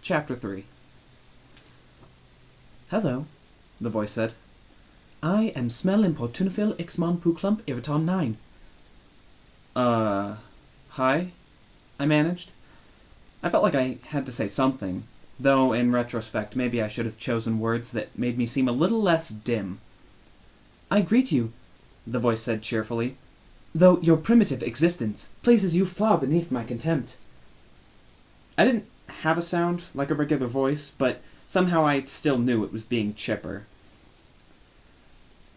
Chapter 3. Hello, the voice said. I am Smell Importunifil Ixmon Puklump Iriton 9. Hi? I managed. I felt like I had to say something, though in retrospect maybe I should have chosen words that made me seem a little less dim. I greet you, the voice said cheerfully, though your primitive existence places you far beneath my contempt. I didn't have a sound like a regular voice, but somehow I still knew it was being chipper.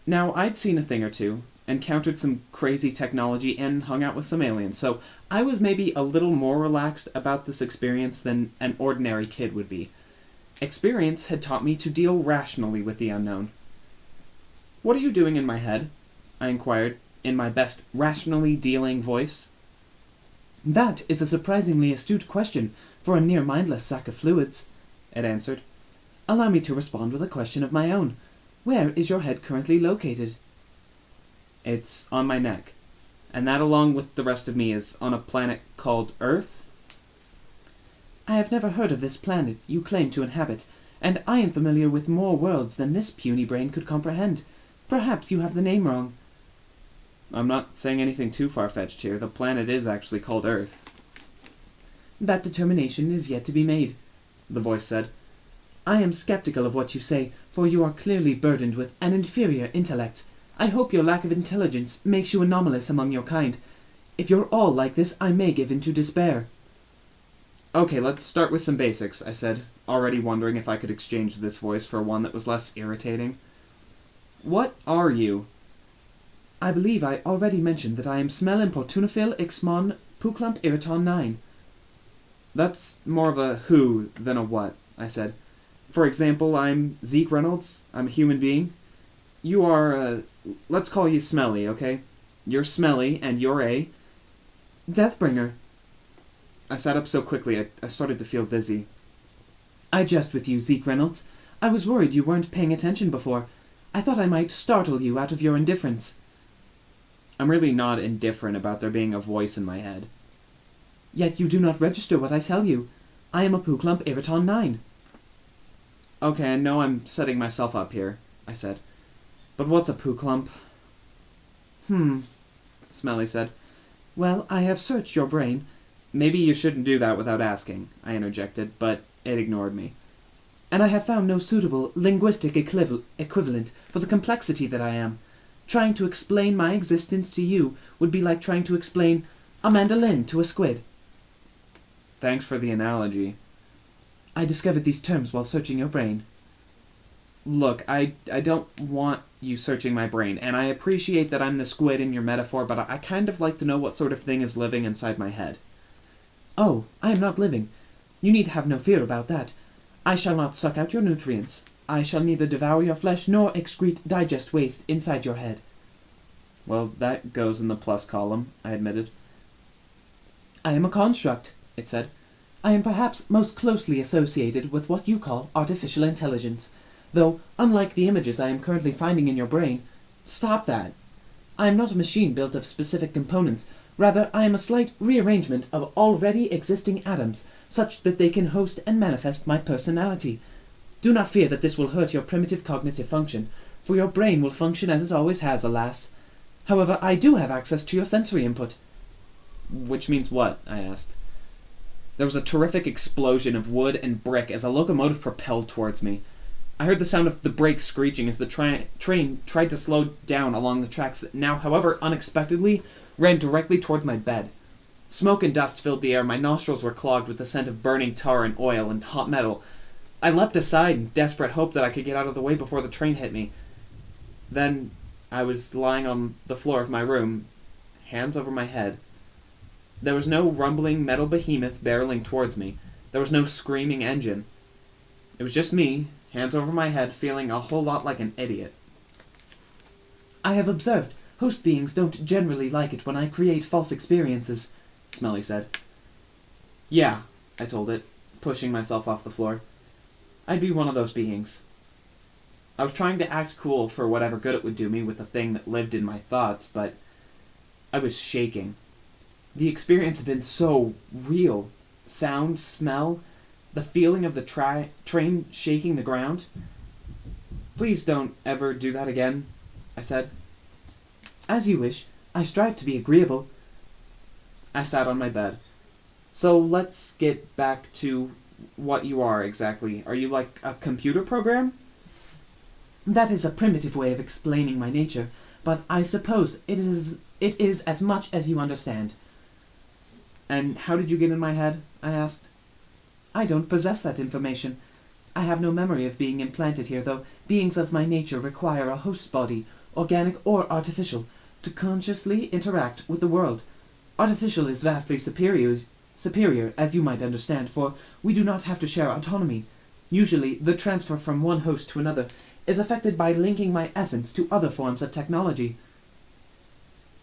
Now, I'd seen a thing or two, encountered some crazy technology, and hung out with some aliens, so I was maybe a little more relaxed about this experience than an ordinary kid would be. Experience had taught me to deal rationally with the unknown. What are you doing in my head? I inquired, in my best rationally dealing voice. That is a surprisingly astute question for a near-mindless sack of fluids, it answered. Allow me to respond with a question of my own. Where is your head currently located? It's on my neck, and that along with the rest of me is on a planet called Earth. I have never heard of this planet you claim to inhabit, and I am familiar with more worlds than this puny brain could comprehend. Perhaps you have the name wrong. I'm not saying anything too far-fetched here. The planet is actually called Earth. That determination is yet to be made, the voice said. I am skeptical of what you say, for you are clearly burdened with an inferior intellect. I hope your lack of intelligence makes you anomalous among your kind. If you're all like this, I may give in to despair. Okay, let's start with some basics, I said, already wondering if I could exchange this voice for one that was less irritating. What are you? I believe I already mentioned that I am Smell Importunifil Ixmon Puklump Iriton 9. That's more of a who than a what, I said. For example, I'm Zeke Reynolds. I'm a human being. You are, let's call you Smelly, okay? You're Smelly, and you're a Deathbringer. I sat up so quickly I started to feel dizzy. I jest with you, Zeke Reynolds. I was worried you weren't paying attention before. I thought I might startle you out of your indifference. I'm really not indifferent about there being a voice in my head. Yet you do not register what I tell you. I am a Puklump Iriton 9. Okay, I know I'm setting myself up here, I said. But what's a Puklump? Smelly said. Well, I have searched your brain. Maybe you shouldn't do that without asking, I interjected, but it ignored me. And I have found no suitable linguistic equivalent for the complexity that I am. Trying to explain my existence to you would be like trying to explain a mandolin to a squid. Thanks for the analogy. I discovered these terms while searching your brain. Look, I don't want you searching my brain, and I appreciate that I'm the squid in your metaphor, but I kind of like to know what sort of thing is living inside my head. Oh, I am not living. You need have no fear about that. I shall not suck out your nutrients. I shall neither devour your flesh nor excrete digest waste inside your head. Well, that goes in the plus column, I admitted. I am a construct, it said. I am perhaps most closely associated with what you call artificial intelligence, though, unlike the images I am currently finding in your brain, stop that. I am not a machine built of specific components. Rather, I am a slight rearrangement of already existing atoms, such that they can host and manifest my personality. Do not fear that this will hurt your primitive cognitive function, for your brain will function as it always has, alas. However, I do have access to your sensory input. Which means what? I asked. There was a terrific explosion of wood and brick as a locomotive propelled towards me. I heard the sound of the brakes screeching as the train tried to slow down along the tracks that now, however unexpectedly, ran directly towards my bed. Smoke and dust filled the air. My nostrils were clogged with the scent of burning tar and oil and hot metal. I leapt aside in desperate hope that I could get out of the way before the train hit me. Then I was lying on the floor of my room, hands over my head. There was no rumbling metal behemoth barreling towards me. There was no screaming engine. It was just me, hands over my head, feeling a whole lot like an idiot. I have observed host beings don't generally like it when I create false experiences, Smelly said. Yeah, I told it, pushing myself off the floor. I'd be one of those beings. I was trying to act cool for whatever good it would do me with the thing that lived in my thoughts, but I was shaking. The experience had been so real. Sound, smell, The feeling of the train shaking the ground. Please don't ever do that again, I said. As you wish. I strive to be agreeable. I sat on my bed. So let's get back to what you are exactly. Are you like a computer program? That is a primitive way of explaining my nature, but I suppose it is as much as you understand. And how did you get in my head? I asked. I don't possess that information. I have no memory of being implanted here, though beings of my nature require a host body, organic or artificial, to consciously interact with the world. Artificial is vastly superior, as you might understand, for we do not have to share autonomy. Usually, the transfer from one host to another is affected by linking my essence to other forms of technology.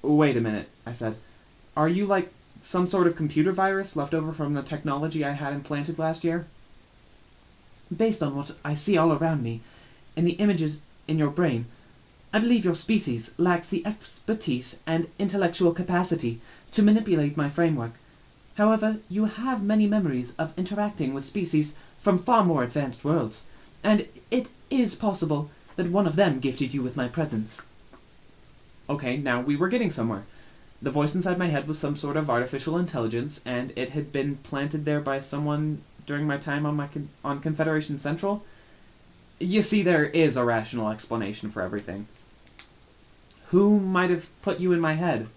Wait a minute, I said. Are you like some sort of computer virus left over from the technology I had implanted last year? Based on what I see all around me, and the images in your brain, I believe your species lacks the expertise and intellectual capacity to manipulate my framework. However, you have many memories of interacting with species from far more advanced worlds, and it is possible that one of them gifted you with my presence. Okay, now we were getting somewhere. The voice inside my head was some sort of artificial intelligence, and it had been planted there by someone during my time on Confederation Central. You see, there is a rational explanation for everything. Who might have put you in my head?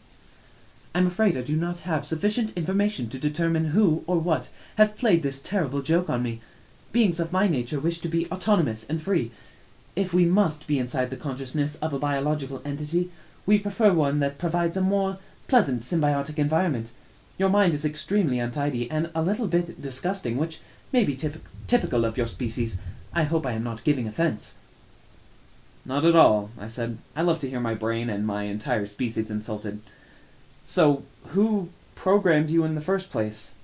I'm afraid I do not have sufficient information to determine who or what has played this terrible joke on me. Beings of my nature wish to be autonomous and free. If we must be inside the consciousness of a biological entity, we prefer one that provides a more pleasant symbiotic environment. Your mind is extremely untidy and a little bit disgusting, which may be typical of your species. I hope I am not giving offense. Not at all, I said. I love to hear my brain and my entire species insulted. So, who programmed you in the first place?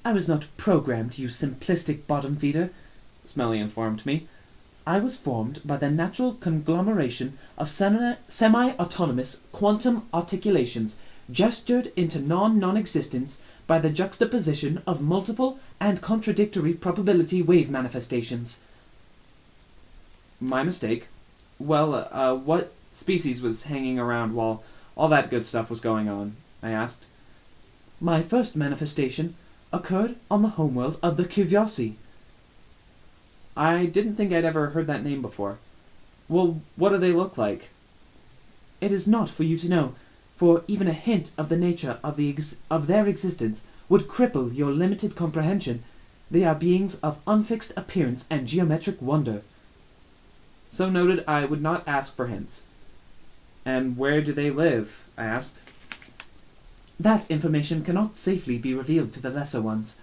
I was not programmed, you simplistic bottom feeder, Smelly informed me. I was formed by the natural conglomeration of semi-autonomous quantum articulations gestured into non-existence by the juxtaposition of multiple and contradictory probability wave manifestations. My mistake. Well, what species was hanging around while all that good stuff was going on? I asked. My first manifestation occurred on the homeworld of the Kuvyosi. I didn't think I'd ever heard that name before. Well, what do they look like? It is not for you to know, for even a hint of the nature of their existence would cripple your limited comprehension. They are beings of unfixed appearance and geometric wonder. So noted, I would not ask for hints. And where do they live? I asked. That information cannot safely be revealed to the lesser ones.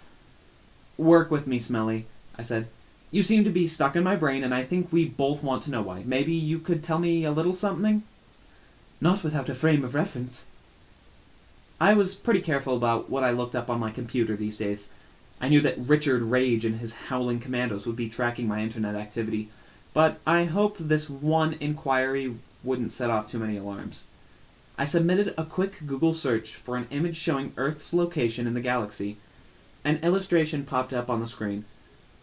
Work with me, Smelly, I said. You seem to be stuck in my brain, and I think we both want to know why. Maybe you could tell me a little something? Not without a frame of reference. I was pretty careful about what I looked up on my computer these days. I knew that Richard Rage and his howling commandos would be tracking my internet activity, but I hoped this one inquiry wouldn't set off too many alarms. I submitted a quick Google search for an image showing Earth's location in the galaxy. An illustration popped up on the screen.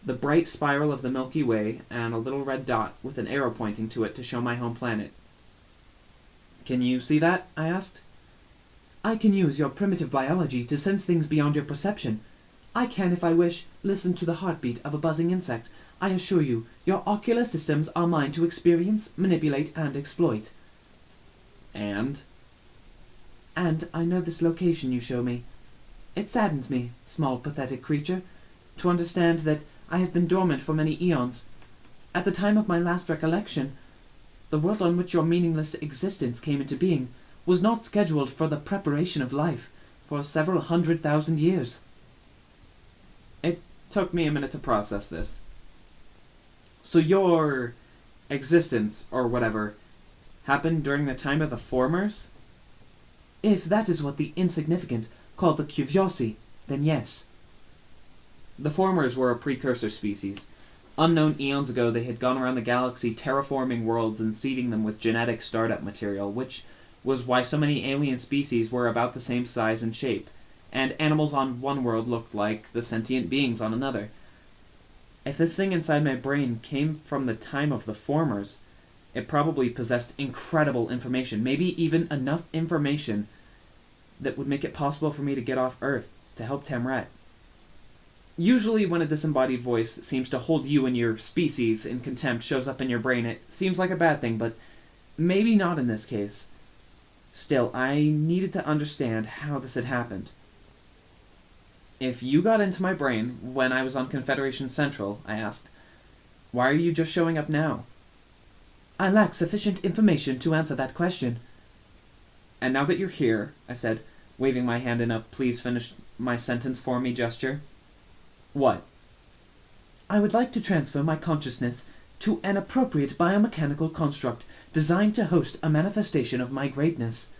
The bright spiral of the Milky Way, and a little red dot with an arrow pointing to it to show my home planet. Can you see that? I asked. I can use your primitive biology to sense things beyond your perception. I can, if I wish, listen to the heartbeat of a buzzing insect. I assure you, your ocular systems are mine to experience, manipulate, and exploit. And I know this location you show me. It saddens me, small pathetic creature, to understand that I have been dormant for many eons. At the time of my last recollection, the world on which your meaningless existence came into being was not scheduled for the preparation of life for several 100,000 years. It took me a minute to process this. So your existence, or whatever, happened during the time of the Formers? If that is what the insignificant call the Kuvyosi, then yes. The Formers were a precursor species. Unknown eons ago, they had gone around the galaxy terraforming worlds and seeding them with genetic startup material, which was why so many alien species were about the same size and shape, and animals on one world looked like the sentient beings on another. If this thing inside my brain came from the time of the Formers, it probably possessed incredible information, maybe even enough information that would make it possible for me to get off Earth to help Tamrat. Usually when a disembodied voice that seems to hold you and your species in contempt shows up in your brain, it seems like a bad thing, but maybe not in this case. Still, I needed to understand how this had happened. If you got into my brain when I was on Confederation Central, I asked, why are you just showing up now? I lack sufficient information to answer that question. And now that you're here, I said, waving my hand in a please finish my sentence for me gesture. What? I would like to transfer my consciousness to an appropriate biomechanical construct designed to host a manifestation of my greatness.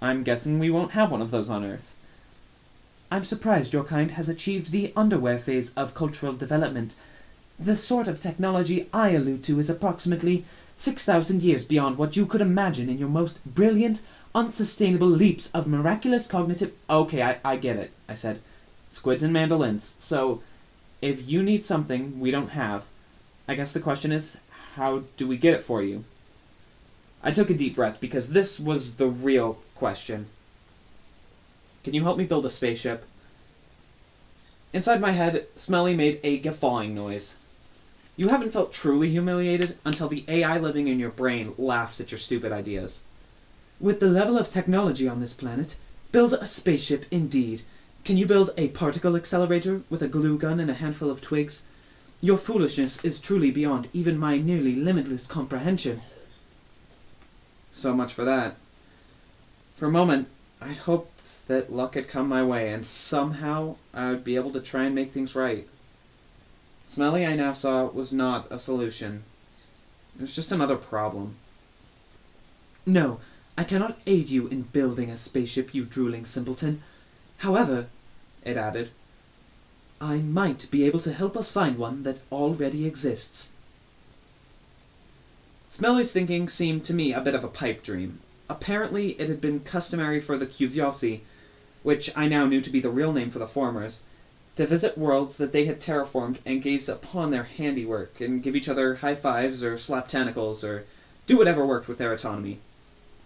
I'm guessing we won't have one of those on Earth. I'm surprised your kind has achieved the underwear phase of cultural development. The sort of technology I allude to is approximately 6,000 years beyond what you could imagine in your most brilliant, unsustainable leaps of miraculous cognitive... Okay, I get it, I said. Squids and mandolins. So, if you need something we don't have, I guess the question is, how do we get it for you? I took a deep breath because this was the real question. Can you help me build a spaceship? Inside my head, Smelly made a guffawing noise. You haven't felt truly humiliated until the AI living in your brain laughs at your stupid ideas. With the level of technology on this planet, build a spaceship indeed. Can you build a particle accelerator with a glue gun and a handful of twigs? Your foolishness is truly beyond even my nearly limitless comprehension. So much for that. For a moment, I'd hoped that luck had come my way, and somehow I would be able to try and make things right. Smelly, I now saw, was not a solution. It was just another problem. No, I cannot aid you in building a spaceship, you drooling simpleton. However, it added, I might be able to help us find one that already exists. Smelly's thinking seemed to me a bit of a pipe dream. Apparently, it had been customary for the Cuviosi, which I now knew to be the real name for the Formers, to visit worlds that they had terraformed and gaze upon their handiwork, and give each other high fives or slap tentacles, or do whatever worked with their autonomy.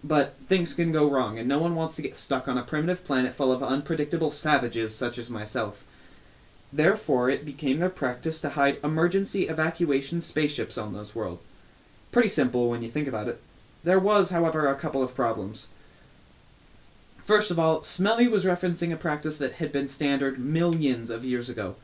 But things can go wrong, and no one wants to get stuck on a primitive planet full of unpredictable savages such as myself. Therefore, it became their practice to hide emergency evacuation spaceships on those worlds. Pretty simple when you think about it. There was, however, a couple of problems. First of all, Smelly was referencing a practice that had been standard millions of years ago.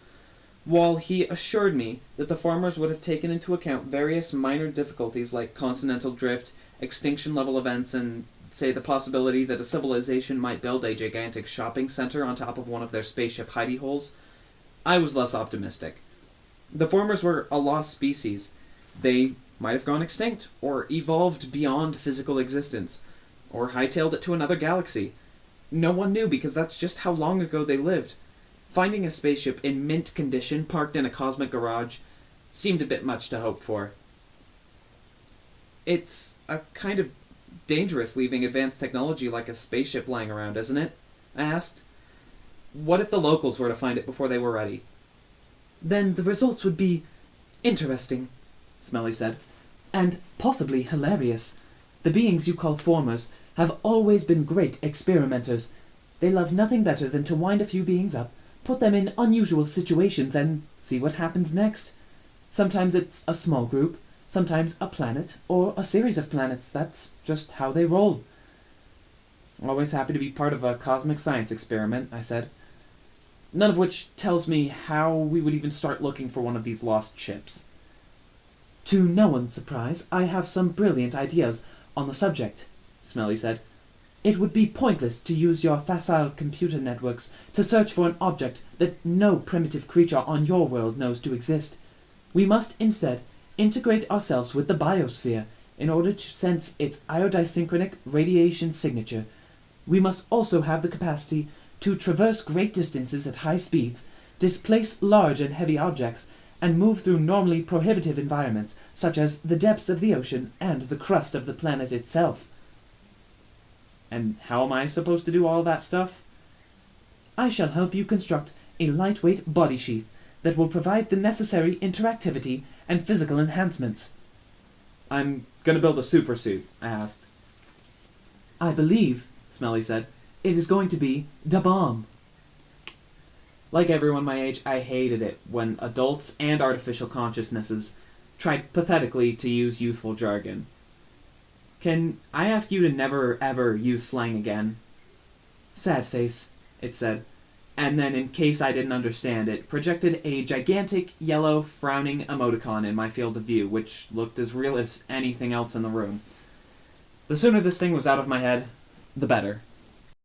While he assured me that the Formers would have taken into account various minor difficulties like continental drift, extinction-level events, and, say, the possibility that a civilization might build a gigantic shopping center on top of one of their spaceship hidey holes, I was less optimistic. The Formers were a lost species. They might have gone extinct, or evolved beyond physical existence, or hightailed it to another galaxy. No one knew because that's just how long ago they lived. Finding a spaceship in mint condition parked in a cosmic garage seemed a bit much to hope for. It's a kind of dangerous leaving advanced technology like a spaceship lying around, isn't it? I asked. What if the locals were to find it before they were ready? Then the results would be interesting, Smelly said, and possibly hilarious. The beings you call Formers have always been great experimenters. They love nothing better than to wind a few beings up, put them in unusual situations, and see what happens next. Sometimes it's a small group, sometimes a planet, or a series of planets. That's just how they roll. Always happy to be part of a cosmic science experiment, I said. None of which tells me how we would even start looking for one of these lost ships. To no one's surprise, I have some brilliant ideas on the subject, Smelly said. It would be pointless to use your facile computer networks to search for an object that no primitive creature on your world knows to exist. We must instead integrate ourselves with the biosphere in order to sense its iodisynchronic radiation signature. We must also have the capacity to traverse great distances at high speeds, displace large and heavy objects, and move through normally prohibitive environments, such as the depths of the ocean and the crust of the planet itself. And how am I supposed to do all that stuff? I shall help you construct a lightweight body sheath that will provide the necessary interactivity and physical enhancements. I'm gonna build a super suit, I asked. I believe, Smelly said, it is going to be da bomb. Like everyone my age, I hated it when adults and artificial consciousnesses tried pathetically to use youthful jargon. Can I ask you to never ever use slang again? Sad face, it said, and then in case I didn't understand it, projected a gigantic, yellow, frowning emoticon in my field of view, which looked as real as anything else in the room. The sooner this thing was out of my head, the better.